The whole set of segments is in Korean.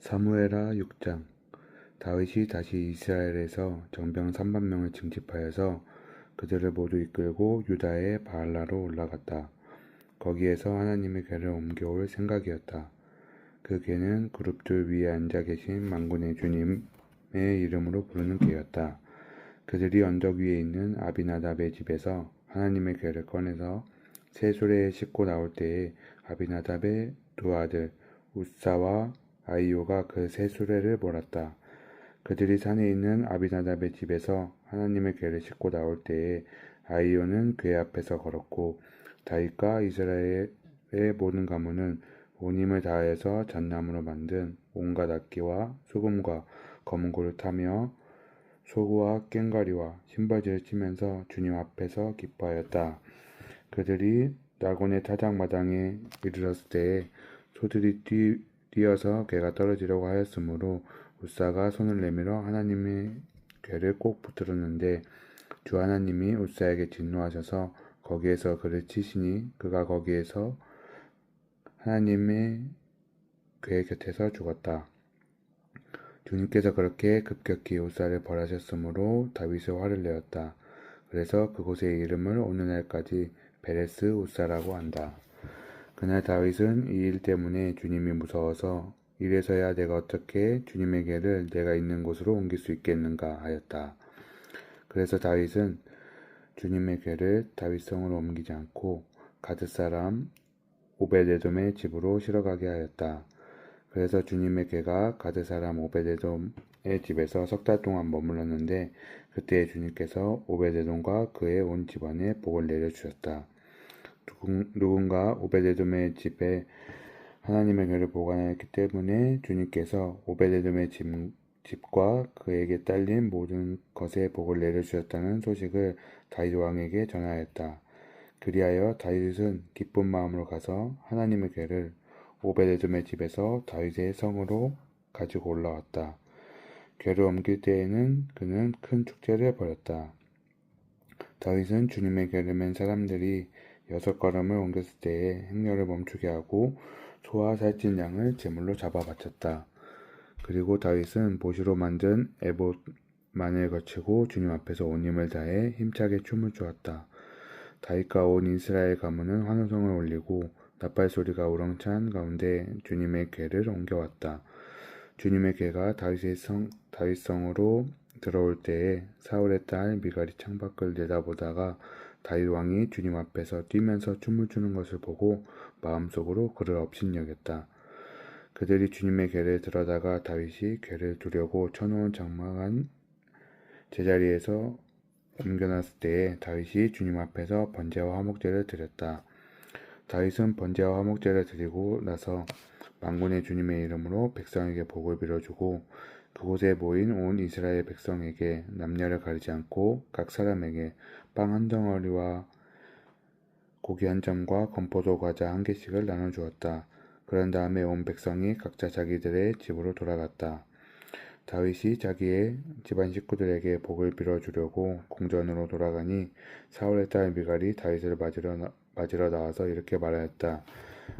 사무엘하 6장. 다윗이 다시 이스라엘에서 정병 3만 명을 징집하여서 그들을 모두 이끌고 유다의 바알라로 올라갔다. 거기에서 하나님의 궤를 옮겨올 생각이었다. 그 궤는 그룹들 위에 앉아 계신 만군의 주님의 이름으로 부르는 궤였다. 그들이 언덕 위에 있는 아비나답의 집에서 하나님의 궤를 꺼내서 새 수레에 싣고 나올 때에 아비나답의 두 아들 우사와 아이오가 그 새 수레를 몰았다. 그들이 산에 있는 아비나답의 집에서 하나님의 궤를 싣고 나올 때에 아이오는 궤 앞에서 걸었고 다윗과 이스라엘의 모든 가문은 온 힘을 다하여서 잣나무로 만든 온갖 악기와 수금과 거문고를 타며 소구와 꽹과리와 신바지를 치면서 주님 앞에서 기뻐하였다. 그들이 나곤의 타작마당에 이르렀을 때에 소들이 뛰어서 궤가 떨어지려고 하였으므로 우사가 손을 내밀어 하나님의 궤를 꼭 붙들었는데 주 하나님이 우사에게 진노하셔서 거기에서 그를 치시니 그가 거기에서 하나님의 궤 곁에서 죽었다. 주님께서 그렇게 급격히 우사를 벌하셨으므로 다윗을 화를 내었다. 그래서 그곳의 이름을 오늘날까지 베레스 우사라고 한다. 그날 다윗은 이 일 때문에 주님이 무서워서 이래서야 내가 어떻게 주님의 궤를 내가 있는 곳으로 옮길 수 있겠는가 하였다. 그래서 다윗은 주님의 궤를 다윗성으로 옮기지 않고 가드 사람 오베데돔의 집으로 실어가게 하였다. 그래서 주님의 궤가 가드 사람 오베데돔의 집에서 석 달 동안 머물렀는데 그때 주님께서 오베데돔과 그의 온 집안에 복을 내려주셨다. 누군가 오베데돔의 집에 하나님의 궤를 보관하였기 때문에 주님께서 오베데돔의 집과 그에게 딸린 모든 것에 복을 내려주셨다는 소식을 다윗 왕에게 전하였다. 그리하여 다윗은 기쁜 마음으로 가서 하나님의 궤를 오베데돔의 집에서 다윗의 성으로 가지고 올라왔다. 궤를 옮길 때에는 그는 큰 축제를 벌였다. 다윗은 주님의 궤를 맨 사람들이 6걸음을 옮겼을 때에 행렬을 멈추게 하고 소와 살찐 양을 제물로 잡아 바쳤다. 그리고 다윗은 보시로 만든 에봇만을 거치고 주님 앞에서 온 힘을 다해 힘차게 춤을 추었다. 다윗과 온 이스라엘 가문은 환호성을 올리고 나팔 소리가 우렁찬 가운데 주님의 궤를 옮겨왔다. 주님의 궤가 다윗성으로 들어올 때에 사울의 딸 미갈이 창밖을 내다보다가 다윗 왕이 주님 앞에서 뛰면서 춤을 추는 것을 보고 마음속으로 그를 업신여겼다. 그들이 주님의 궤를 들어다가 다윗이 궤를 두려고 쳐놓은 장막한 제자리에서 옮겨놨을 때에 다윗이 주님 앞에서 번제와 화목제를 드렸다. 다윗은 번제와 화목제를 드리고 나서 만군의 주님의 이름으로 백성에게 복을 빌어주고 그곳에 모인 온 이스라엘 백성에게 남녀를 가리지 않고 각 사람에게 빵 한 덩어리와 고기 한 점과 건포도 과자 한 개씩을 나눠주었다. 그런 다음에 온 백성이 각자 자기들의 집으로 돌아갔다. 다윗이 자기의 집안 식구들에게 복을 빌어주려고 공전으로 돌아가니 사울의 딸 미갈이 다윗을 맞으러 나와서 이렇게 말하였다.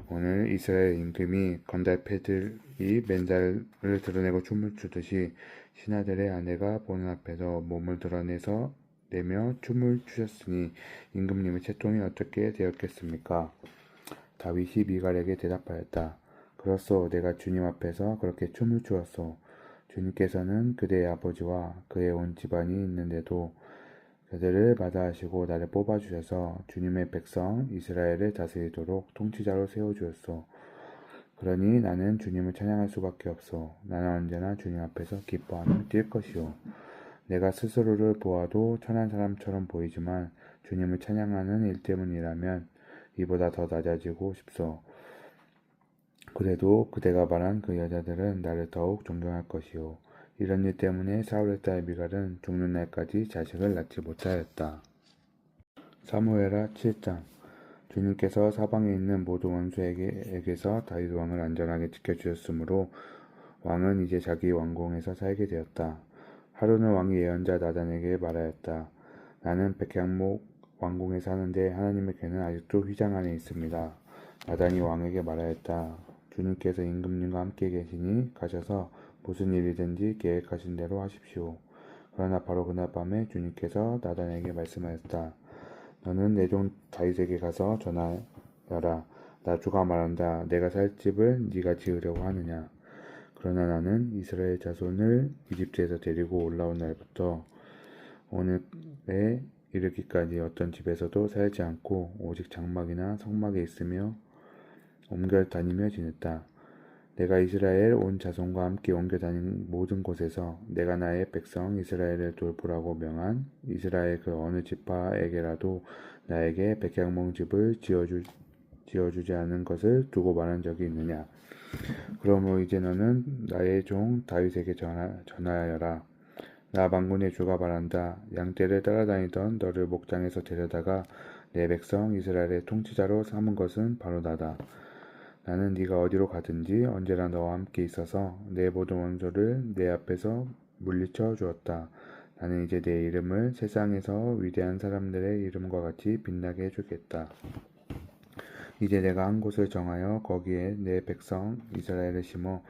오늘 이스라엘 임금이 건달패들이 맨살을 드러내고 춤을 추듯이 신하들의 아내가 보는 앞에서 몸을 내며 춤을 추셨으니 임금님의 채통이 어떻게 되었겠습니까? 다윗이 미갈에게 대답하였다. 그렇소, 내가 주님 앞에서 그렇게 춤을 추었소. 주님께서는 그대의 아버지와 그의 온 집안이 있는데도 그들을 마다하시고 나를 뽑아주셔서 주님의 백성 이스라엘을 다스리도록 통치자로 세워주었소. 그러니 나는 주님을 찬양할 수밖에 없소. 나는 언제나 주님 앞에서 기뻐하며 뛸 것이오. 내가 스스로를 보아도 천한 사람처럼 보이지만 주님을 찬양하는 일 때문이라면 이보다 더 낮아지고 싶소. 그래도 그대가 말한 그 여자들은 나를 더욱 존경할 것이오. 이런 일 때문에 사울의 딸 미갈은 죽는 날까지 자식을 낳지 못하였다. 사무엘하 7장. 주님께서 사방에 있는 모든 원수에게서 다윗 왕을 안전하게 지켜주셨으므로 왕은 이제 자기 왕궁에서 살게 되었다. 하루는 왕이 예언자 나단에게 말하였다. 나는 백향목 왕궁에 사는데 하나님의 궤는 아직도 휘장 안에 있습니다. 나단이 왕에게 말하였다. 주님께서 임금님과 함께 계시니 가셔서 무슨 일이든지 계획하신 대로 하십시오. 그러나 바로 그날 밤에 주님께서 나단에게 말씀하였다. 너는 내 종 다윗에게 가서 전하여라. 나 주가 말한다. 내가 살 집을 네가 지으려고 하느냐. 그러나 나는 이스라엘 자손을 이집트에서 데리고 올라온 날부터 오늘에 이르기까지 어떤 집에서도 살지 않고 오직 장막이나 성막에 있으며 옮겨 다니며 지냈다. 내가 이스라엘 온 자손과 함께 옮겨 다닌 모든 곳에서 내가 나의 백성 이스라엘을 돌보라고 명한 이스라엘 그 어느 지파에게라도 나에게 백향목 집을 지어주지 않은 것을 두고 말한 적이 있느냐. 그러므로 이제 너는 나의 종 다윗에게 전하여라. 나 만군의 주가 말한다. 양떼를 따라다니던 너를 목장에서 데려다가 내 백성 이스라엘의 통치자로 삼은 것은 바로 나다. 나는 네가 어디로 가든지 언제나 너와 함께 있어서 내 모든 원수를 내 앞에서 물리쳐 주었다. 나는 이제 내 이름을 세상에서 위대한 사람들의 이름과 같이 빛나게 해주겠다. 이제 내가 한 곳을 정하여 거기에 내 백성 이스라엘을 심어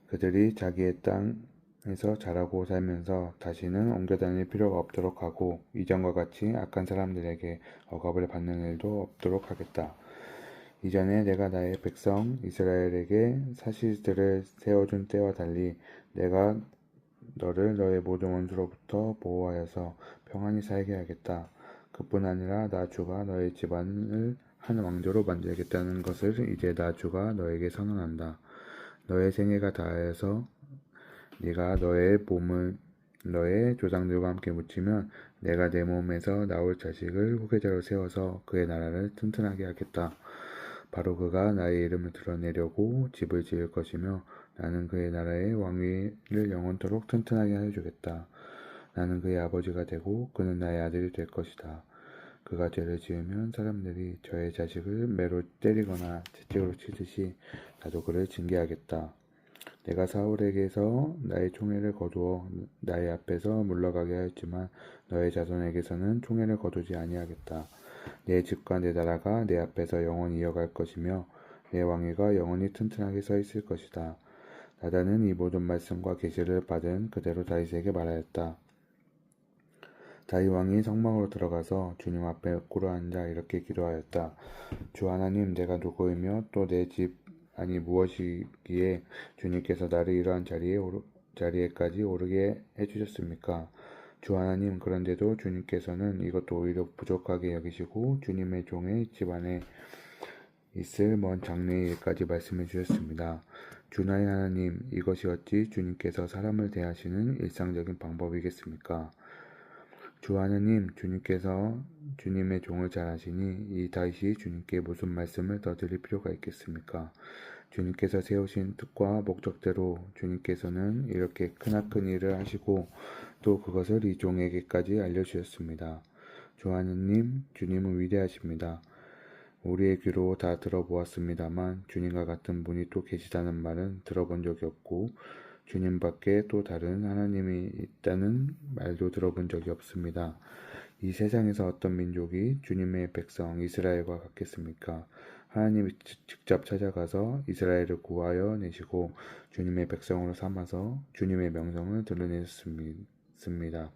그들이 자기의 땅에서 자라고 살면서 다시는 옮겨 다닐 필요가 없도록 하고 이전과 같이 악한 사람들에게 억압을 받는 일도 없도록 하겠다. 이전에 내가 나의 백성 이스라엘에게 사실들을 세워준 때와 달리 내가 너를 너의 모든 원수로부터 보호하여서 평안히 살게 하겠다. 그뿐 아니라 나 주가 너의 집안을 한 왕조로 만들겠다는 것을 이제 나 주가 너에게 선언한다. 너의 생애가 다하여서 네가 너의 몸을 너의 조상들과 함께 묻히면 내가 내 몸에서 나올 자식을 후계자로 세워서 그의 나라를 튼튼하게 하겠다. 바로 그가 나의 이름을 드러내려고 집을 지을 것이며 나는 그의 나라의 왕위를 영원토록 튼튼하게 해주겠다. 나는 그의 아버지가 되고 그는 나의 아들이 될 것이다. 그가 죄를 지으면 사람들이 저의 자식을 매로 때리거나 채찍으로 치듯이 나도 그를 징계하겠다. 내가 사울에게서 나의 총애를 거두어 나의 앞에서 물러가게 하였지만 너의 자손에게서는 총애를 거두지 아니하겠다. 내 집과 내 나라가 내 앞에서 영원히 이어갈 것이며 내 왕위가 영원히 튼튼하게 서 있을 것이다. 나단은 이 모든 말씀과 계시를 받은 그대로 다윗에게 말하였다. 다윗 왕이 성막으로 들어가서 주님 앞에 꿇어앉아 이렇게 기도하였다. 주 하나님, 내가 누구이며 또 내 집 아니 무엇이기에 주님께서 나를 이러한 자리에까지 오르게 해주셨습니까? 주 하나님, 그런데도 주님께서는 이것도 오히려 부족하게 여기시고 주님의 종의 집안에 있을 먼 장래의 일까지 말씀해 주셨습니다. 주 나의 하나님, 이것이 어찌 주님께서 사람을 대하시는 일상적인 방법이겠습니까? 주 하나님, 주님께서 주님의 종을 잘 아시니 이 다윗이 주님께 무슨 말씀을 더 드릴 필요가 있겠습니까? 주님께서 세우신 뜻과 목적대로 주님께서는 이렇게 크나큰 일을 하시고 또 그것을 이 종에게까지 알려주셨습니다. 주 하나님, 주님은 위대하십니다. 우리의 귀로 다 들어보았습니다만 주님과 같은 분이 또 계시다는 말은 들어본 적이 없고 주님 밖에 또 다른 하나님이 있다는 말도 들어본 적이 없습니다. 이 세상에서 어떤 민족이 주님의 백성 이스라엘과 같겠습니까? 하나님이 직접 찾아가서 이스라엘을 구하여 내시고 주님의 백성으로 삼아서 주님의 명성을 드러내셨습니다.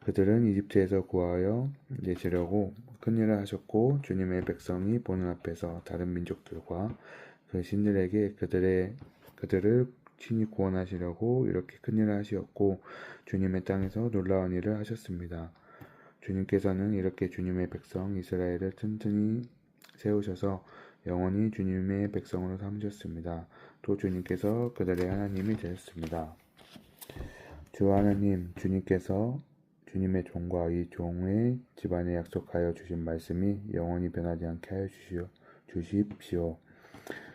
그들은 이집트에서 구하여 내시려고 큰일을 하셨고 주님의 백성이 보는 앞에서 다른 민족들과 그 신들에게 그들을 친히 구원하시려고 이렇게 큰일을 하시었고 주님의 땅에서 놀라운 일을 하셨습니다. 주님께서는 이렇게 주님의 백성 이스라엘을 튼튼히 세우셔서 영원히 주님의 백성으로 삼으셨습니다. 또 주님께서 그들의 하나님이 되셨습니다. 주 하나님, 주님께서 주님의 종과 이 종의 집안에 약속하여 주신 말씀이 영원히 변하지 않게 하여 주십시오.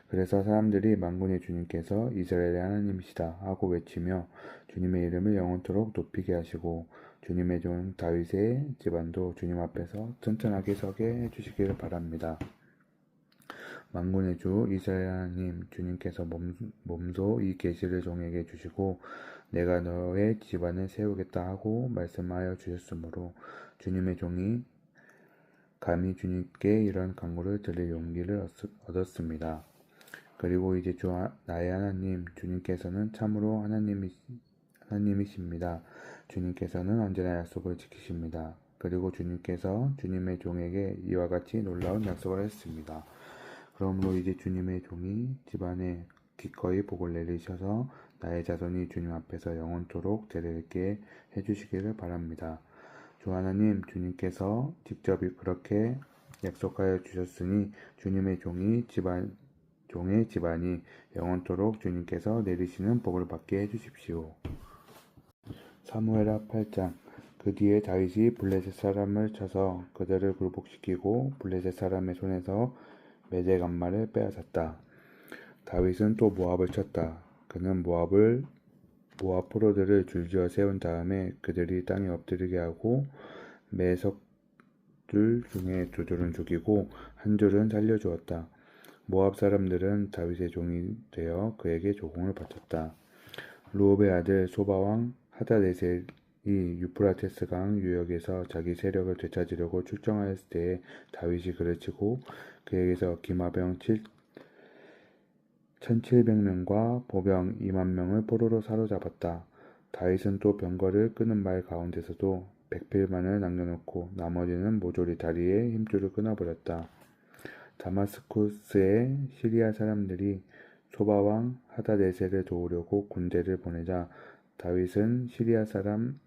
그래서 사람들이 만군의 주님께서 이스라엘의 하나님이시다 하고 외치며 주님의 이름을 영원토록 높이게 하시고 주님의 종 다윗의 집안도 주님 앞에서 튼튼하게 서게 해주시기를 바랍니다. 만군의 주 이스라엘 하나님, 주님께서 몸소 이 계시를 종에게 주시고 내가 너의 집안을 세우겠다 하고 말씀하여 주셨으므로 주님의 종이 감히 주님께 이런 간구를 드릴 용기를 얻었습니다. 그리고 이제 나의 하나님 주님께서는 참으로 하나님이십니다. 주님께서는 언제나 약속을 지키십니다. 그리고 주님께서 주님의 종에게 이와 같이 놀라운 약속을 했습니다. 그러므로 이제 주님의 종이 집안에 기꺼이 복을 내리셔서 나의 자손이 주님 앞에서 영원토록 대를 해주시기를 바랍니다. 주 하나님 주님께서 직접 그렇게 약속하여 주셨으니 주님의 종의 집안이 영원토록 주님께서 내리시는 복을 받게 해주십시오. 사무엘하 8장. 그 뒤에 다윗이 블레셋 사람을 쳐서 그들을 굴복시키고 블레셋 사람의 손에서 메대 간말을 빼앗았다. 다윗은 또 모압을 쳤다. 그는 모압 포로들을 줄지어 세운 다음에 그들이 땅에 엎드리게 하고 매석들 중에 두 줄은 죽이고 한 줄은 살려주었다. 모압 사람들은 다윗의 종이 되어 그에게 조공을 바쳤다. 루옵의 아들 소바왕 하다네셀이 유프라테스 강 유역에서 자기 세력을 되찾으려고 출정하였을 때에 다윗이 그를 치고 그에게서 기마병 1700명과 보병 2만 명을 포로로 사로잡았다. 다윗은 또 병거를 끄는 말 가운데서도 백필만을 남겨놓고 나머지는 모조리 다리에 힘줄을 끊어버렸다. 다마스쿠스의 시리아 사람들이 소바왕 하다네셀을 도우려고 군대를 보내자 다윗은 시리아 사람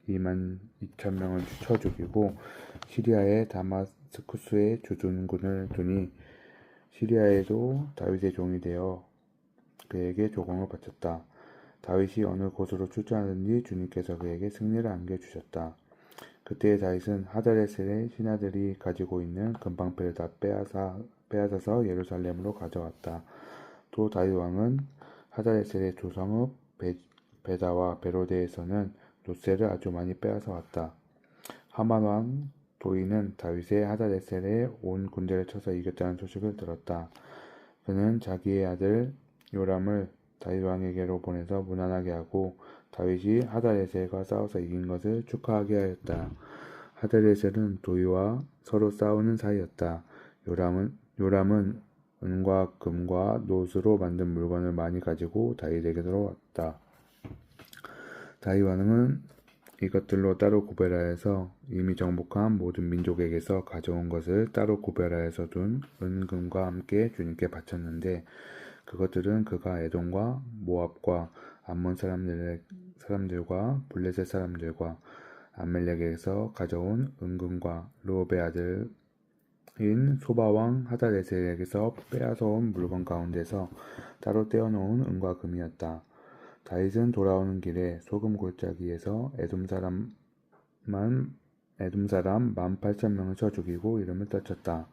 22,000명을 쳐 죽이고 시리아의 다마스쿠스에 주둔군을 두니 시리아에도 다윗의 종이 되어 그에게 조공을 바쳤다. 다윗이 어느 곳으로 출전하든지 주님께서 그에게 승리를 안겨주셨다. 그때 다윗은 하다네셀의 신하들이 가지고 있는 금방패를 다 빼앗아서 예루살렘으로 가져왔다. 또 다윗 왕은 하다네셀의 두 성읍 베다와 베로데에서는 노새를 아주 많이 빼앗아 왔다. 하만 왕 도이는 다윗의 하다네셀에 온 군대를 쳐서 이겼다는 소식을 들었다. 그는 자기의 아들 요람을 다윗 왕에게로 보내서 무난하게 하고 다윗이 하다네셀과 싸워서 이긴 것을 축하하게 하였다. 하다네셀은 도이와 서로 싸우는 사이였다. 요람은 은과 금과 노스로 만든 물건을 많이 가지고 다윗에게로 왔다. 다윗 왕은 이것들로 따로 구별하여서 이미 정복한 모든 민족에게서 가져온 것을 따로 구별하여서 둔 은금과 함께 주님께 바쳤는데 그것들은 그가 에돔과 모압과 암몬 사람들과 블레셋 사람들과 아멜렉에서 가져온 은금과 루옵의 아들인 소바왕 하다네셀에게서 빼앗아온 물건 가운데서 따로 떼어놓은 은과 금이었다. 다윗은 돌아오는 길에 소금 골짜기에서 에돔 사람 18,000명을 쳐 죽이고 이름을 떨쳤다.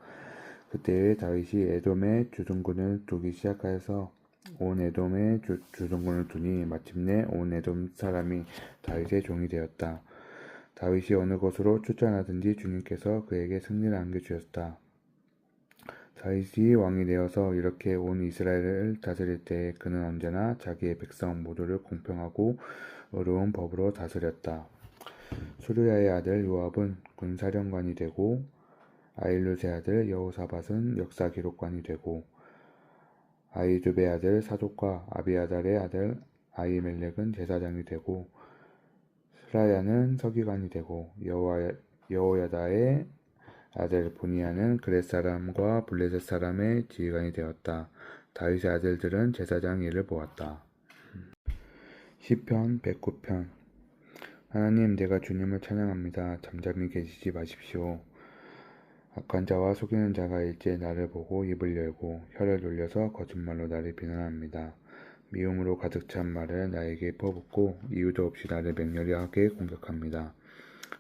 그때에 다윗이 에돔의 주둔군을 두기 시작하여서 온 에돔의 주둔군을 두니 마침내 온 에돔 사람이 다윗의 종이 되었다. 다윗이 어느 곳으로 출전하든지 주님께서 그에게 승리를 안겨주셨다. 다윗이 왕이 되어서 이렇게 온 이스라엘을 다스릴 때에 그는 언제나 자기의 백성 모두를 공평하고 의로운 법으로 다스렸다. 수르야의 아들 요압은 군사령관이 되고 아일룻의 아들 여호사밧은 역사 기록관이 되고 아히두베의 아들 사독과 아비아달의 아들 아히멜렉은 제사장이 되고 스라야는 서기관이 되고 여호야다의 아들 보니야는 그렛 사람과 블레셋 사람의 지휘관이 되었다. 다윗의 아들들은 제사장 일을 보았다. 시편 109편. 하나님, 내가 주님을 찬양합니다. 잠잠히 계시지 마십시오. 악한 자와 속이는 자가 일제히 나를 보고 입을 열고 혀를 돌려서 거짓말로 나를 비난합니다. 미움으로 가득 찬 말을 나에게 퍼붓고 이유도 없이 나를 맹렬하게 공격합니다.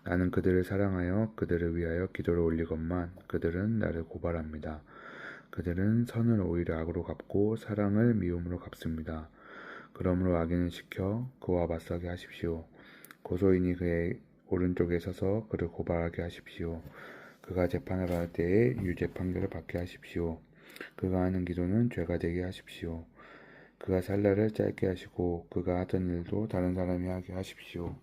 나는 그들을 사랑하여 그들을 위하여 기도를 올리건만 그들은 나를 고발합니다. 그들은 선을 오히려 악으로 갚고 사랑을 미움으로 갚습니다. 그러므로 악인을 시켜 그와 맞서게 하십시오. 고소인이 그의 오른쪽에 서서 그를 고발하게 하십시오. 그가 재판을 받을 때에 유죄 판결을 받게 하십시오. 그가 하는 기도는 죄가 되게 하십시오. 그가 살 날을 짧게 하시고 그가 하던 일도 다른 사람이 하게 하십시오.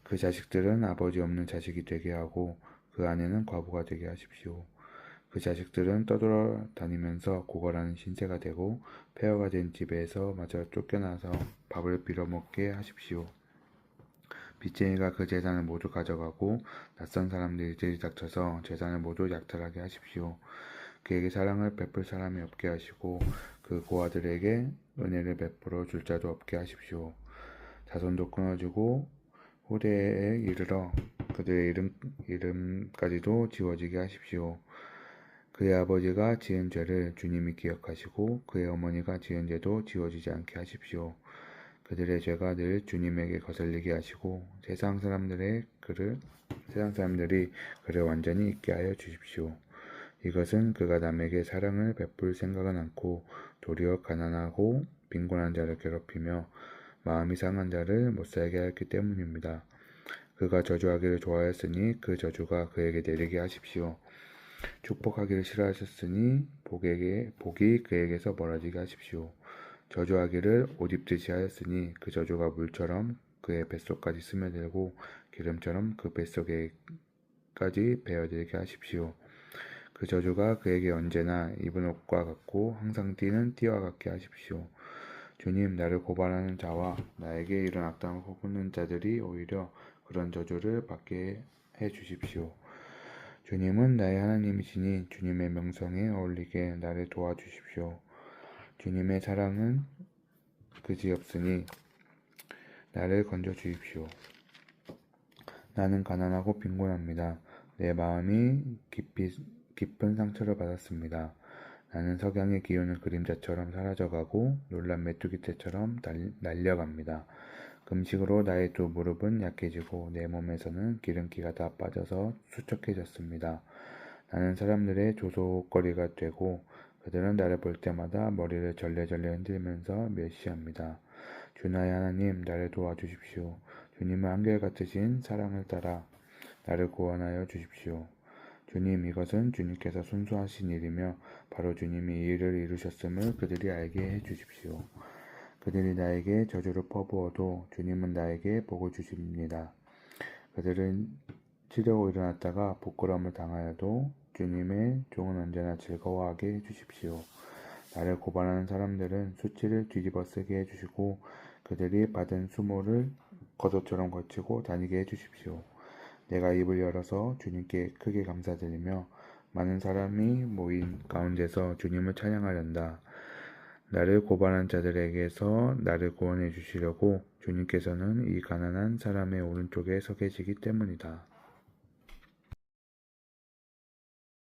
그 자식들은 아버지 없는 자식이 되게 하고 그 아내는 과부가 되게 하십시오. 그 자식들은 떠돌아다니면서 고갈하는 신세가 되고 폐허가 된 집에서 마저 쫓겨나서 밥을 빌어먹게 하십시오. 빚쟁이가 그 재산을 모두 가져가고 낯선 사람들이 들이닥쳐서 재산을 모두 약탈하게 하십시오. 그에게 사랑을 베풀 사람이 없게 하시고 그 고아들에게 은혜를 베풀어 줄 자도 없게 하십시오. 자손도 끊어지고 후대에 이르러 그들의 이름까지도 지워지게 하십시오. 그의 아버지가 지은 죄를 주님이 기억하시고 그의 어머니가 지은 죄도 지워지지 않게 하십시오. 그들의 죄가 늘 주님에게 거슬리게 하시고 세상 사람들이 그를 완전히 잊게 하여 주십시오. 이것은 그가 남에게 사랑을 베풀 생각은 않고 도리어 가난하고 빈곤한 자를 괴롭히며 마음이 상한 자를 못살게 하였기 때문입니다. 그가 저주하기를 좋아하였으니 그 저주가 그에게 내리게 하십시오. 축복하기를 싫어하셨으니 복이 그에게서 멀어지게 하십시오. 저주하기를 옷 입듯이 하였으니 그 저주가 물처럼 그의 뱃속까지 스며들고 기름처럼 그 뱃속에까지 배어들게 하십시오. 그 저주가 그에게 언제나 입은 옷과 같고 항상 뛰는 띠와 같게 하십시오. 주님, 나를 고발하는 자와 나에게 이런 악담을 퍼붓는 자들이 오히려 그런 저주를 받게 해 주십시오. 주님은 나의 하나님이시니 주님의 명성에 어울리게 나를 도와주십시오. 주님의 사랑은 그지없으니 나를 건져 주십시오. 나는 가난하고 빈곤합니다. 내 마음이 깊은 상처를 받았습니다. 나는 석양의 기운은 그림자처럼 사라져가고 놀란 메뚜기 떼처럼 날려갑니다. 금식으로 나의 두 무릎은 약해지고 내 몸에서는 기름기가 다 빠져서 수척해졌습니다. 나는 사람들의 조소거리가 되고 그들은 나를 볼 때마다 머리를 절레절레 흔들면서 멸시합니다. 주 나의 하나님, 나를 도와주십시오. 주님은 한결같으신 사랑을 따라 나를 구원하여 주십시오. 주님, 이것은 주님께서 순수하신 일이며 바로 주님이 이 일을 이루셨음을 그들이 알게 해 주십시오. 그들이 나에게 저주를 퍼부어도 주님은 나에게 복을 주십니다. 그들은 치려고 일어났다가 부끄러움을 당하여도 주님의 종은 언제나 즐거워하게 해주십시오. 나를 고발하는 사람들은 수치를 뒤집어 쓰게 해주시고 그들이 받은 수모를 겉옷처럼 걸치고 다니게 해주십시오. 내가 입을 열어서 주님께 크게 감사드리며 많은 사람이 모인 가운데서 주님을 찬양하련다. 나를 고발한 자들에게서 나를 구원해 주시려고 주님께서는 이 가난한 사람의 오른쪽에 서 계시기 때문이다.